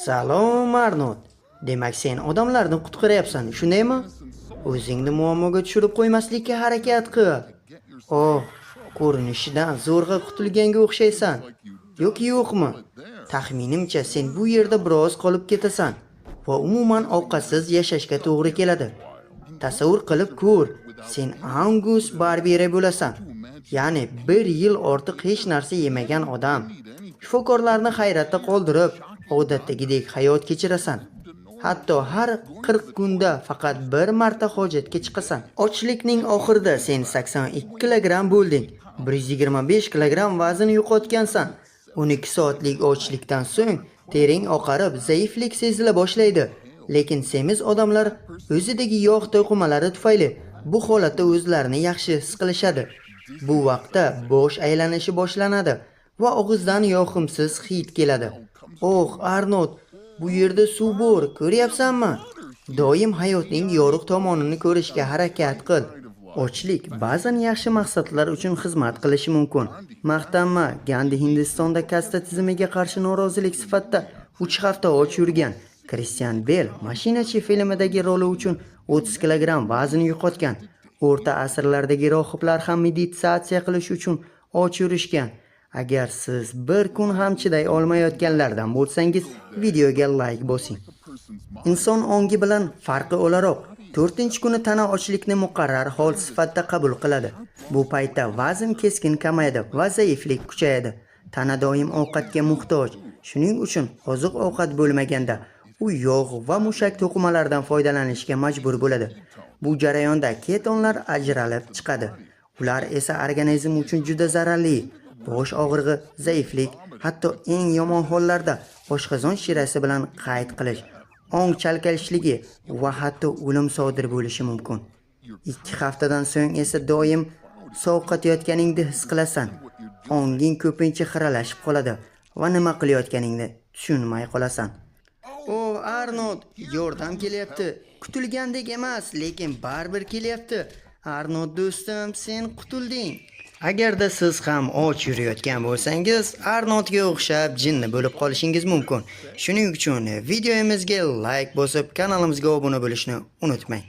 Salom Arnold. Demak, sen odamlarni qutqaryapsan, shundaymi? O'zingni muammoga tushirib qo'ymaslikka harakat qil. Oh, ko'rinishidan zo'rg'a qutulganga o'xshaysan. Yo'qmi? Taxminimcha sen bu yerda biroz qolib ketasan va umuman ovqatsiz yashashga to'g'ri keladi. Tasavvur qilib ko'r, sen Angus Barberi bo'lasan. Ya'ni 1 yil ortiq hech narsa yemagan odam. Shifokorlarni hayratda qoldirib, odatdagidek hayot kechirasan. Hatto har 40 kunda faqat bir marta hojatga chiqasan. Ochlikning oxirida sen 82 kilogramm bo'lding. 125 kilogramm vazn yo'qotgansan. 12 soatlik ochlikdan so'ng tering oqarib, zaiflik sezila boshlaydi. Lekin semiz odamlar o'zidagi yog' to'qimalari tufayli bu holatda o'zlarini yaxshi his qilishadi. Bu vaqtda bosh aylanishi boshlanadi va og'izdan yoqimsiz hid keladi. Oh, Arnold, bu yerda suv bor, ko'ryapsanmi? Doim hayotning yorug' tomonini ko'rishga harakat qil. Ochlik ba'zan yaxshi maqsadlar uchun xizmat qilishi mumkin. Maqtanma, Gandhi Hindistonda kasta tizimiga qarshi norozilik sifatida 3 hafta och yurgan. Christian Bale Mashinachi filmidagi roli uchun 30 kilogramm vazn yo'qotgan. O'rta asrlardagi rohiblar ham meditatsiya qilish uchun och yurishgan. Agar siz bir kun ham chiday olmayotganlardan bo'lsangiz, videoga like bosing. Inson ongi bilan farqi o'laroq 4-kuni tana ochlikni muqarrar hol sifatida qabul qiladi. Bu paytda vazn keskin kamayadi va zaiflik kuchayadi. Tana doim ovqatga muhtoj. Shuning uchun oziq-ovqat bo'lmaganda u yog' va mushak to'qimalaridan foydalanishga majbur bo'ladi. Bu jarayonda ketonlar ajralib chiqadi. Ular esa organizm uchun juda zararli. Bosh og'rig'i, zaiflik, hatto eng yomon hollarda oshqozon shirasi bilan qayd qilish, ong chalkalishligi va hatto o'lim sodir bo'lishi mumkin. 2 haftadan so'ng esa doim sovqotayotganingni his qilasan. Onging ko'pincha xiralashib qoladi va nima qilayotganingni tushunmay qolasan. Oh, Arnold, yordam kelyapti. Kutilgandek emas, lekin baribir kelyapti. Arnold do'stim, sen qutulding. Agarda siz ham och yurayotgan bo'lsangiz, Arnoldga o'xshab jinni bo'lib qolishingiz mumkin. Shuning uchun videomizga like bosib, kanalimizga obuna bo'lishni unutmang.